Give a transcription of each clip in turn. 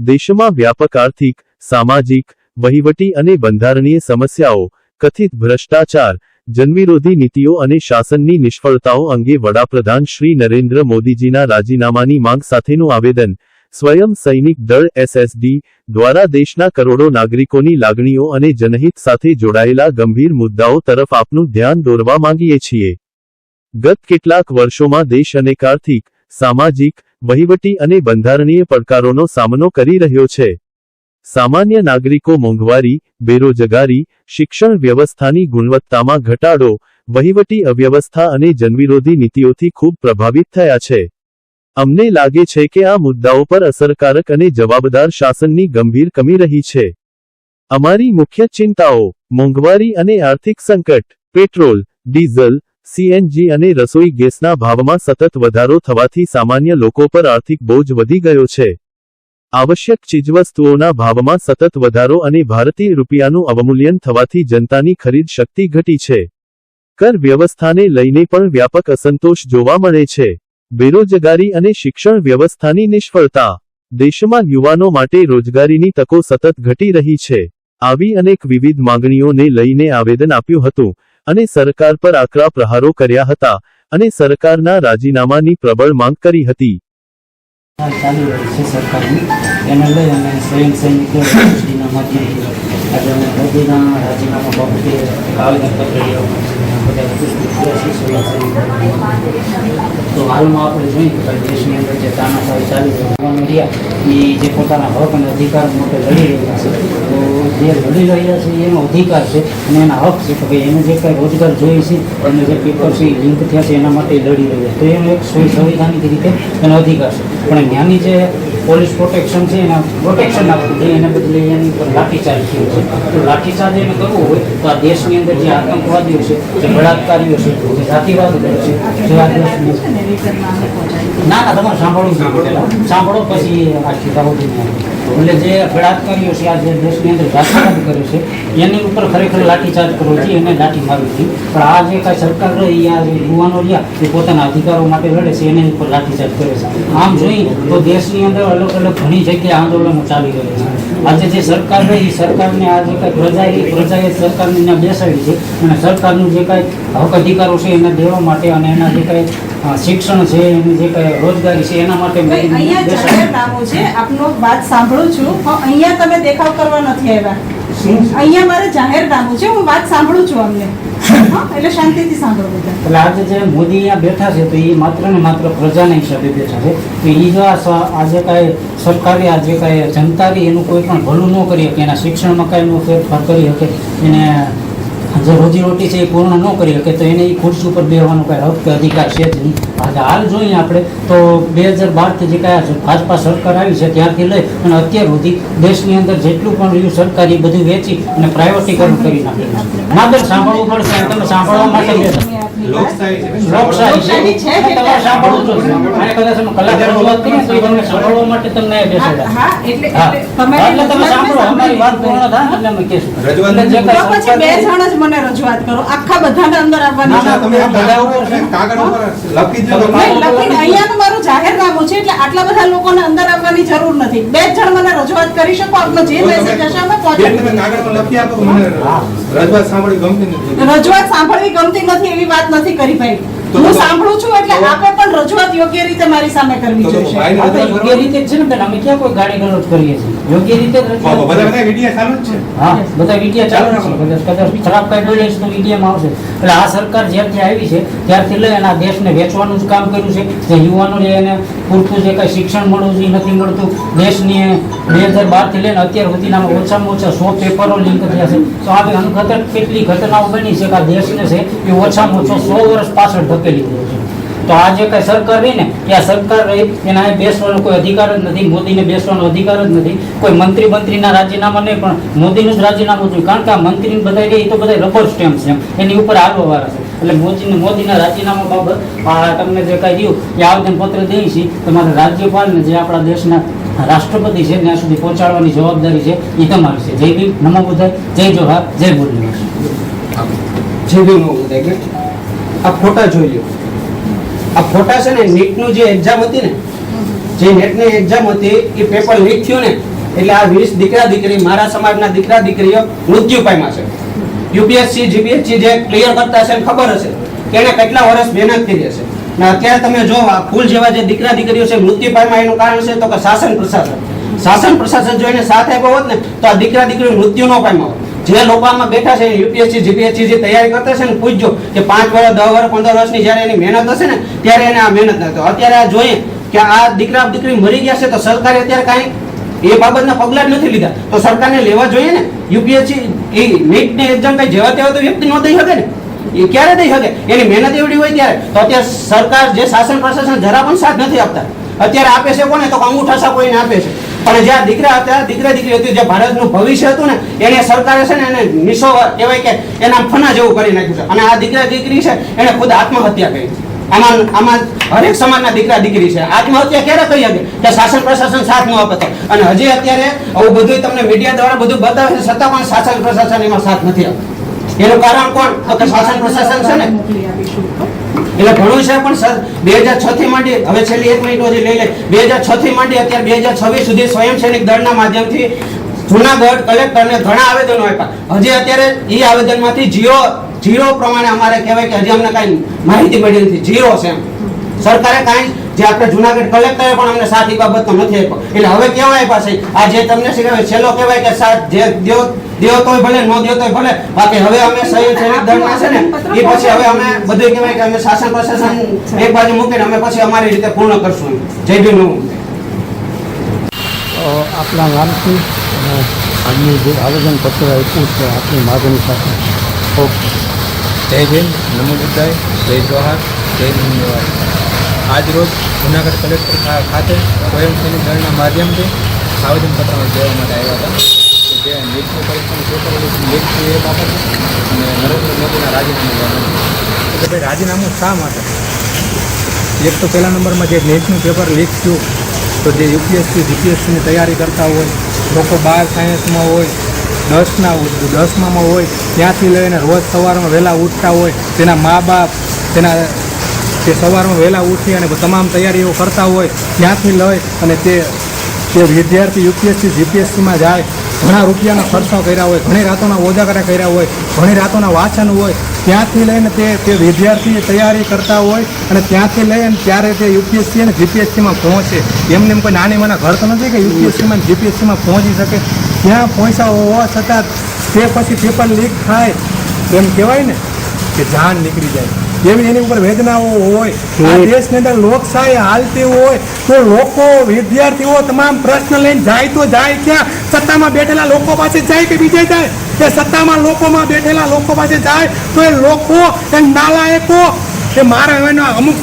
દેશમાં વ્યાપક આર્થિક, સામાજિક, વહીવટી અને બંધારણીય સમસ્યાઓ, કથિત ભ્રષ્ટાચાર, જનવિરોધી નીતિઓ અને શાસનની નિષ્ફળતાઓ અંગે વડાપ્રધાન શ્રી નરેન્દ્ર મોદીજીના રાજીનામાની માંગ સાથેનું આવેદન સ્વયં સૈનિક દળ SSD દ્વારા દેશના કરોડો નાગરિકોની લાગણીઓ અને જનહિત સાથે જોડાયેલા ગંભીર મુદ્દાઓ તરફ આપનું ધ્યાન દોરવા માંગીએ છીએ। ગત કેટલાક વર્ષોમાં દેશ અનેક આર્થિક, સામાજિક, વહીવટી અને બંધારણીય પડકારોનો સામનો કરી રહ્યો છે। સામાન્ય નાગરિકો મોંઘવારી, બેરોજગારી, શિક્ષણ વ્યવસ્થાની ગુણવત્તામાં ઘટાડો, વહીવટી અવ્યવસ્થા અને જનવિરોધી નીતિઓથી ખૂબ પ્રભાવિત થયા છે। અમને લાગે છે કે આ મુદ્દાઓ પર અસરકારક અને જવાબદાર શાસનની ગંભીર કમી રહી છે। અમારી મુખ્ય ચિંતાઓ: મોંઘવારી અને આર્થિક સંકટ, પેટ્રોલ, ડીઝલ, CNG અને રસોઈ ગેસના ભાવમાં સતત વધારો થવાથી સામાન્ય લોકો પર આર્થિક બોજ વધી ગયો છે। આવશ્યક ચીજવસ્તુઓના ભાવમાં સતત વધારો અને ભારતીય રૂપિયાનું અવમૂલ્યન થવાથી જનતાની ખરીદ શક્તિ ઘટી છે। કર વ્યવસ્થાને લઈને પણ વ્યાપક અસંતોષ જોવા મળે છે। બેરોજગારી અને શિક્ષણ વ્યવસ્થાની નિષ્ફળતા, દેશમાં યુવાનો માટે રોજગારીની તકો સતત ઘટી રહી છે। આવી અનેક વિવિધ માંગણીઓને લઈને આવેદન આપ્યું હતું અને સરકાર પર આકરા પ્રહારો કર્યા હતા અને સરકારના રાજીનામાની પ્રબળ માંગ કરી હતી। ચાલુ રહી છે સરકારની, એને લઈ અને સ્વયં સૈનિક દળના માધ્યમથી આજે અમે મોદીના રાજીનામા બાબતે આવેદનપત્ર તો હાલમાં આપણે જોઈએ કે દેશની અંદર જે તાનાશાહી ચાલી રહ્યા એ જે પોતાના હક અને અધિકાર માટે લડી રહ્યા છે, તો જે લડી રહ્યા છે એનો અધિકાર છે અને એના હક છે કે ભાઈ એને જે કાંઈ રોજગાર જોઈએ છે, એને જે પેપર છે લિંક થયા છે એના માટે લડી રહ્યા છે, તો એનો એક સંવિધાનિક રીતે એનો અધિકાર છે। પણ ત્યાંની જે પોલીસ પ્રોટેક્શન છે એના પ્રોટેક્શન આપવું જોઈએ, એને બદલે એની ઉપર લાઠીચાર્જ થયો છે। તો લાઠીચાર્જ એને કરવું હોય તો આ દેશની અંદર જે આતંકવાદીઓ છે, જે બળાત્કારીઓ છે, જે જાતિવાદ છે, જે આ દેશની ના તમારે સાંભળો પછી આખી દાહોદીને એટલે જે બળાત્કારીઓ છે, આ જે દેશની અંદર જાતિવાદ કરે છે એની ઉપર ખરેખર લાઠીચાર્જ કરવો જોઈએ, એને લાઠી મારવી જોઈએ। પણ આ જે કાંઈ સરકાર રહી, આ જે યુવાનો રહ્યા એ પોતાના અધિકારો માટે લડે છે એની ઉપર લાઠીચાર્જ કરે છે। આમ જોઈએ તો દેશની અંદર અલગ અલગ ઘણી જગ્યાએ આંદોલનો ચાલી રહ્યા છે। આજે જે સરકાર રહી એ સરકારને આ જે કાંઈ પ્રજાએ સરકારને ત્યાં બેસાડી છે અને સરકારનું જે કાંઈ હક અધિકારો છે એને દેવા માટે અને એના જે કાંઈ શિક્ષણ છે, એની જે કાંઈ રોજગારી છે એના માટે અહીંયા જાહેરનામું છે, આપનો વાત સાંભળું છું, અહીંયા તમે દેખાવ કરવા નથી આવ્યા। અહીંયા મારે જાહેરનામું છે, હું વાત સાંભળું છું અમને, એટલે શાંતિથી સાંભળો બધા। એટલે આજે જે મોદી અહીંયા બેઠા છે તો એ માત્ર ને માત્ર પ્રજાના હિસાબે બેઠા છે, તો એ જો આજે કાંઈ સરકારે આજે કાંઈ જનતાની એનું કોઈ પણ ભલું ન કરી શકે, એના શિક્ષણમાં કાંઈ નો ફેરફાર કરી શકે, એને જે રોજીરોટી છે એ પૂર્ણ ન કરી શકે, તો એને એ ખુરશી ઉપર બેસવાનો કાંઈ હક કે અધિકાર છે જ નહીં। આજે હાલ જોઈએ આપણે તો 2012થી જે કાંઈ ભાજપા સરકાર આવી છે ત્યારથી લઈ અને અત્યાર સુધી દેશની અંદર જેટલું પણ રહ્યું સરકાર એ બધું વેચી અને પ્રાઇવેટીકરણ કરી નાખ્યું। ના બેન સાંભળવું પડશે, તમે સાંભળવા માટે લોકશાહી છે, તમારે સાંભળવું જોઈએ। અને કદાચ અમે કલાક રજૂઆત કરીએ તો તમને સાંભળવા માટે તમને બેસાડ્યા, એટલે તમે સાંભળો, અમારી વાત પૂર્ણ થાય એટલે અમે કહીશું। પછી બે જણ જ મને રજૂઆત કરો, આખા બધાને અંદર આવવાની અહીંયા મારું જાહેરનામું છે એટલે આટલા બધા લોકોને અંદર આવવાની જરૂર નથી। બે જણ મને રજૂઆત કરી શકો, આપનો જે મેસેજ હશે અમે રજૂઆત સાંભળવી ગમતી નથી એવી વાત નથી કરી ભાઈ, હું સાંભળું છું એટલે આપે પણ રજૂઆત યોગ્ય રીતે મારી સામે કરવી જોઈએ। યોગ્ય રીતે છે ને બેન, અમે ક્યાં કોઈ ગાડી ગલોચ કરીએ છીએ, યોગ્ય રીતે બધા વિડિયા ચાલુ જ છે। હા, બધા વિડિયા ચાલુ છે, કદાચ ખરાબ કઈ બોલે છે તો વિડિયામાં આવશે। એટલે આ સરકાર જ્યારથી આવી છે ત્યારથી લઈ અને આ દેશને વેચવાનું જ કામ કર્યું છે। જે યુવાનો છે એને પૂરતું જે કાંઈ શિક્ષણ મળવું જોઈએ નથી મળતું। દેશની 2012થી લઈને અત્યાર સુધીના ઓછામાં ઓછા 100 પેપરો લિંક થયા છે। તો આ કેટલી ઘટનાઓ બની છે કે આ દેશને છે એ ઓછામાં ઓછો 100 વર્ષ પાછળ ધકેલી દીધો છે। તો આ જે કાંઈ સરકાર રહી ને એ આ સરકાર રહી એના બેસવાનો કોઈ અધિકાર જ નથી, મોદીને બેસવાનો અધિકાર જ નથી। કોઈ મંત્રીના રાજીનામા નહીં, પણ મોદીનું જ રાજીનામું જોઈએ, કારણ કે આ મંત્રી બધા રહે એ તો બધા રબર સ્ટેમ્પ છે, એની ઉપર હાલવાવાળા છે। એટલે મોદીના રાજીનામા બાબત આ તમને જે કાંઈ રહ્યું એ આવેદનપત્ર દઈએ છીએ, તમારા રાજ્યપાલને જે આપણા દેશના રાષ્ટ્રપતિ છે ત્યાં સુધી પહોંચાડવાની જવાબદારી છે એ તમારી છે। જય ભીમ, નમો બુદ્ધાય, જય જોહાર, જય બોલની જય ભીમ, નમો બુદ્ધાય। આ ફોટા જોઈ લો, આ ફોટા છે ને નીટનું જે એક્ઝામ હતી ને, જે નેટની એક્ઝામ હતી એ પેપર લીક થયું ને એટલે આ 20 દીકરા દીકરી મારા સમાજના દીકરા દીકરીઓ મૃત્યુ પામ્યા છે. યુપીએસસી જીપીએસસી જે ક્લિયર કરતા છે ખબર હશે કે એને કેટલા વર્ષ મહેનત કરી હશે. ને અત્યારે તમે જો આ ફૂલ જેવા જે દીકરા દીકરીઓ છે મૃત્યુ પામ્યા, એનું કારણ છે તો કે શાસન પ્રશાસન જો એને સાથ આપ્યો હોત ને તો આ દીકરા દીકરીઓ મૃત્યુ ન પામ્યા હોત. જે લોકો આમાં બેઠા છે યુપીએસસી જીપીએસસી જે તૈયારી કરતા છે ને પૂછજો કે 5 વર્ષ 10 વર્ષ 15 વર્ષની જ્યારે એની મહેનત હશે ને ત્યારે એને આ મહેનત નથી. અત્યારે આ જોઈએ કે આ દીકરા દીકરી મરી ગયા છે તો સરકારે અત્યારે કાંઈ એ બાબતના પગલાં જ નથી લીધા. તો સરકારને લેવા જોઈએ ને. યુપીએસસી એ નીટની એક્ઝામ કઈ જેવા તેવા તો વ્યક્તિ ન દઈ શકે ને, એ ક્યારે દઈ શકે? એની મહેનત એવડી હોય ત્યારે. તો અત્યારે સરકાર જે શાસન પ્રશાસન જરા પણ સાથ નથી આપતા. અત્યારે આપે છે કોને? તો અંગૂઠા કોઈને આપે છે. પણ જ્યાં દીકરા હતા દીકરા દીકરી હતી, જે ભારતનું ભવિષ્ય હતું ને એને સરકારે છે ને એને નિશો કહેવાય કે એના ફના જેવું કરી નાખ્યું છે. અને આ દીકરા દીકરી છે એને ખુદ આત્મહત્યા કરી. આમાં હરેક સમાજના દીકરા દીકરી છે. આત્મહત્યા ક્યારે કરી શકે? કે શાસન પ્રશાસન સાથ ન આપે તો. અને હજી અત્યારે આવું બધું તમને મીડિયા દ્વારા બધું બતાવે છે, છતાં પણ શાસન પ્રશાસન એમાં સાથ નથી આપતું. એનું કારણ કોણ? તો કે શાસન પ્રશાસન છે ને. એટલે ઘણું છે. પણ સર 2006 થી માંડી, હવે છેલ્લી 1 મિનિટ હજી લઈ લે, 2006 થી માંડી અત્યારે 2026 સુધી સ્વયંસેનિક દળના માધ્યમથી જુનાગઢ કલેક્ટરને ઘણા આવેદનો આપ્યા. હજી અત્યારે એ આવેદનમાંથી જીરો પ્રમાણે અમારે કહેવાય કે હજી અમને કાંઈ માહિતી મળી નથી. જીરો છે એમ. સરકારે કાંઈ જે આપણે જુનાગઢ કલેક્ટરે પણ અમને સાથ એ બાબતનો નથી આપ્યો. એટલે હવે કેવા આપ્યા છે આ જે તમને શીખવાય છેલ્લો કહેવાય કે સાથ જે દેવ તોય ભલે, ન દેવ તોય ભલે, બાકી હવે અમે સ્વયંસેનિક દળના છે ને એ પછી હવે અમે બધું કહેવાય કે અમે શાસન પ્રશાસન એક બાજુ મૂકીને અમે પછી અમારી રીતે પૂર્ણ કરશું. જય ભીમ. આપણા નામથી અને આજનું જે આવેદનપત્ર આપ્યું છે આપણી માગણી સાથે. ઓકે. જય ભીમ, નમો બુદ્ધાય, જય જોહાર, જય ધન્યવાદ. આજ રોજ જૂનાગઢ કલેક્ટર ખાતે સ્વયંસેનિક દળના માધ્યમથી આવેદનપત્ર દેવા માટે આવ્યા હતા કે જે નીટનું પરીક્ષાનું પેપર લીક થયું એ બાબતે અને નરેન્દ્ર મોદીના રાજીનામું લેવાનું. એટલે ભાઈ રાજીનામું શા માટે? એક તો પહેલા નંબરમાં જે નીટનું પેપર લીક થયું તો જે યુપીએસસી જીપીએસસીની તૈયારી કરતા હોય લોકો, 12 સાયન્સમાં હોય, 10માં હોય, ત્યાંથી લઈને રોજ સવારમાં વહેલા ઉઠતા હોય, તેના મા બાપ તે સવારમાં વહેલા ઉઠી અને તમામ તૈયારીઓ કરતા હોય, ત્યાંથી લઈ અને તે વિદ્યાર્થી યુપીએસસી જીપીએસસીમાં જાય, ઘણા રૂપિયાના ખર્ચો કર્યા હોય, ઘણી રાતોના ઓજાગરા કર્યા હોય, ઘણી રાતોના વાંચન હોય, ત્યાંથી લઈને તે વિદ્યાર્થી તૈયારી કરતા હોય અને ત્યાંથી લઈને ત્યારે તે યુપીએસસી અને જીપીએસસીમાં પહોંચે. એમને એમ કોઈ નાની માના ઘર તો નથી કે યુપીએસસીમાં જીપીએસસીમાં પહોંચી શકે. ત્યાં પહોંચ્યા હોવા છતાં તે પછી પેપર લીક થાય એમ કહેવાય ને કે જાન નીકળી જાય. એવી એની ઉપર વેદનાઓ હોય. આ દેશની અંદર લોકશાહી હાલતી હોય તો લોકો, વિદ્યાર્થીઓ તમામ પ્રશ્ન લઈને જાય તો જાય ક્યાં? સત્તામાં બેઠેલા લોકો પાસે જાય કે બીજે જાય? એ સત્તામાં લોકોમાં બેઠેલા લોકો પાસે જાય તો એ લોકો એ નાલાયકો, એ મારા એના અમુક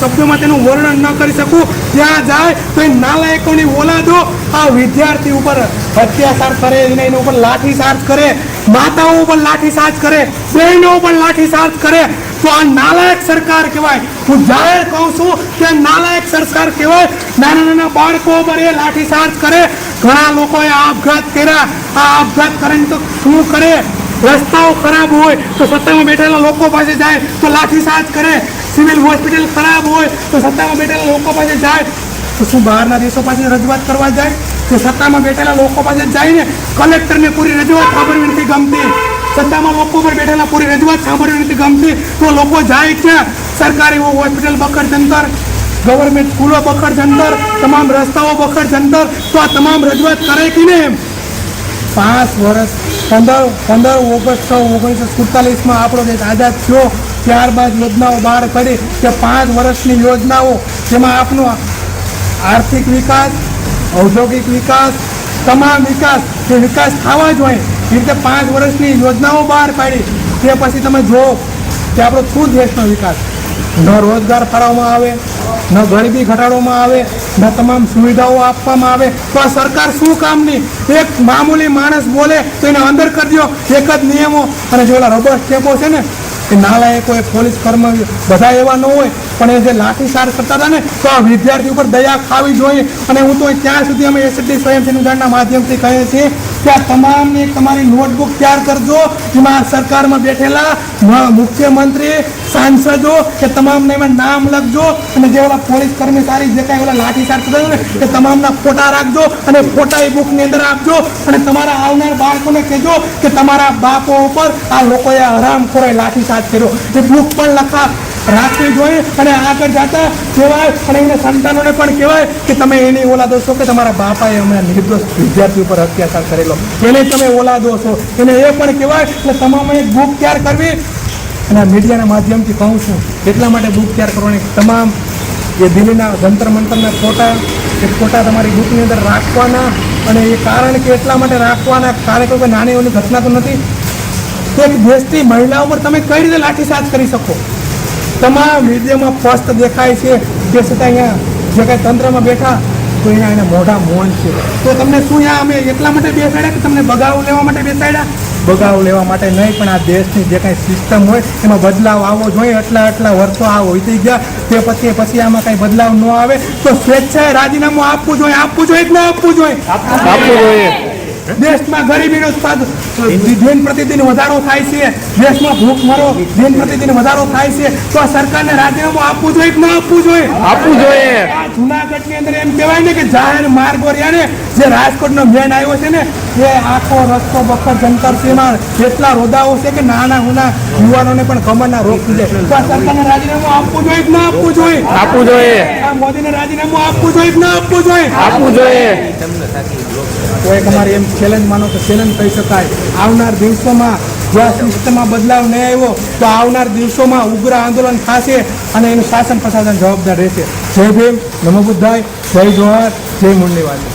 શબ્દોમાં તેનું વર્ણન ન કરી શકું, ત્યાં જાય તો એ નાલાયકોની ઓલાદો આ વિદ્યાર્થી ઉપર અત્યાચાર કરે, એના ઉપર લાઠીચાર્જ કરે, માતાઓ ઉપર લાઠીચાર્જ કરે, બહેનો ઉપર લાઠીચાર્જ કરે. તો આ નાલાયક સરકાર કહેવાય. હું જાહેર કહું છું કે નાલાયક સરકાર કહેવાય. નાના નાના બાળકો પર એ લાઠીચાર્જ કરે. ઘણા લોકોએ આપઘાત કર્યા. આ આપઘાત કરીને તો શું કરે? રસ્તાઓ ખરાબ હોય તો સત્તામાં બેઠેલા લોકો પાસે જાય તો લાઠીચાર્જ કરે. સિવિલ હોસ્પિટલ ખરાબ હોય તો સત્તામાં બેઠેલા લોકો પાસે જાય તો શું બહારના દેશો પાસે રજૂઆત કરવા જાય? તો સત્તામાં બેઠેલા લોકો પાસે જાય ને. કલેક્ટરને પૂરી રજૂઆત સાંભળવી નથી ગમતી, સત્તામાં લોકો પર બેઠેલા પૂરી રજૂઆત સાંભળવી નથી ગમતી, તો લોકો જાય ક્યાં? સરકારી હોસ્પિટલ બખડ જંતર, ગવર્મેન્ટ સ્કૂલો બખડ જંતર, તમામ રસ્તાઓ બખડ જંતર. તો આ તમામ રજૂઆત કરે કે ને એમ? 5 વર્ષ 15 ઓગસ્ટ 1947 આપણો દેશ આઝાદ થયો. ત્યારબાદ યોજનાઓ બહાર કરી કે 5 વર્ષની યોજનાઓ, જેમાં આપનો આર્થિક વિકાસ, ઔદ્યોગિક વિકાસ, તમામ વિકાસ એ વિકાસ થવા જ હોય એ રીતે 5 વર્ષની યોજનાઓ બહાર પાડી. તે પછી તમે જુઓ કે આપણો શું દેશનો વિકાસ? ન રોજગાર ફાળવવામાં આવે, ન ગરીબી ઘટાડવામાં આવે, ન તમામ સુવિધાઓ આપવામાં આવે. તો આ સરકાર શું કામની? એક મામૂલી માણસ બોલે તો એને અંદર કરી દો, એક જ નિયમો. અને જે ઓલા રબર સ્ટેપો છે ને એ નાલાયકો, એ પોલીસ કર્મચારીઓ બધા એવા ન હોય, પણ એ જે લાઠીચાર્જ કરતા હતા ને તો આ વિદ્યાર્થી ઉપર દયા ખાવી જોઈએ. અને હું તો ત્યાં સુધી અમે એસટી સ્વયંસેવક દળના માધ્યમથી કહીએ છીએ કે આ તમામની તમારી નોટબુક તૈયાર કરજો, જેમાં સરકારમાં બેઠેલા મુખ્યમંત્રી, સાંસદો કે તમામને એમાં નામ લખજો, અને જે ઓલા પોલીસ કર્મચારી જે કાંઈ ઓલા લાઠીચાર્જ કરે ને એ તમામના ફોટા રાખજો, અને ફોટા એ બુકની અંદર આપજો, અને તમારા આવનાર બાળકોને કહેજો કે તમારા બાપો ઉપર આ લોકોએ હરામખોરોએ લાઠીચાર્જ કર્યો, એ બુક પણ રાખવી જોઈએ, અને આગળ જતા કહેવાય, અને એને સંતાનોને પણ કહેવાય કે તમે એની ઓલાદો છો કે તમારા બાપાએ હમણાં નિર્દોષ વિદ્યાર્થી ઉપર અત્યાચાર કરેલો, એને તમે ઓલાદો છો, એને એ પણ કહેવાય. એટલે તમામે એક બુક તૈયાર કરવી, અને મીડિયાના માધ્યમથી કહું છું એટલા માટે બુક તૈયાર કરવાની, તમામ જે દિલ્હીના જંતર મંતરના ફોટા એ ફોટા તમારી બુકની અંદર રાખવાના, અને એ કારણ કે એટલા માટે રાખવાના કારણ કે કોઈ નાની એવી ઘટના તો નથી, એક દેશની મહિલાઓ પર તમે કઈ રીતે લાઠીચાર્જ કરી શકો. તમામ મીડિયામાં સ્પષ્ટ દેખાય છે, તે છતાં અહીંયા જે કાંઈ તંત્રમાં બેઠા તો એના મોઢા મૌન છે. તો તમને શું અમે એટલા માટે બેસાડ્યા કે તમને બગાવ લેવા માટે બેસાડ્યા? બગાવ લેવા માટે નહીં, પણ આ દેશની જે કાંઈ સિસ્ટમ હોય એમાં બદલાવ આવવો જોઈએ. એટલા વર્ષો આ હોઈ ગયા, તે પછી આમાં કાંઈ બદલાવ ન આવે તો સ્વેચ્છાએ રાજીનામું આપવું જોઈએ કે ન આપવું જોઈએ? આપવું જોઈએ. દેશમાં ગરીબીનો દિન પ્રતિદિન વધારો થાય છે, દેશમાં ભૂખમરો દિન પ્રતિદિન વધારો થાય છે, તો આ સરકારને રાજીનામું આપવું જોઈએ કે ન આપવું જોઈએ? આપવું જોઈએ. આ જુનાગઢની અંદર એમ કહેવાય ને કે જાહેર માર્ગો રહ્યા ને, જે રાજકોટનો મેન આવ્યો છે ને, એ આખો રસ્તો બખર જંતરસિંહમાં એટલા રોદાઓ છે કે નાના યુવાનોને પણ કમરના રોગ થઈ જાય. તો આ સરકારને રાજીનામું આપવું જોઈએ કે ન આપવું જોઈએ? આપવું જોઈએ. આ મોદીને રાજીનામું આપવું જોઈએ કે ન આપવું જોઈએ? આપવું જોઈએ. તો એક અમારી એમ ચેલેન્જ માનો તો ચેલેન્જ કહી શકાય. આવનાર દિવસોમાં જો આ સિસ્ટમમાં બદલાવ નહીં આવ્યો તો આવનાર દિવસોમાં ઉગ્ર આંદોલન થશે, અને એનું શાસન પ્રશાસન જવાબદાર રહેશે. જય ભીમ, નમો બુદ્ધાય, જય જોહાર, જય મુંડેવાલી.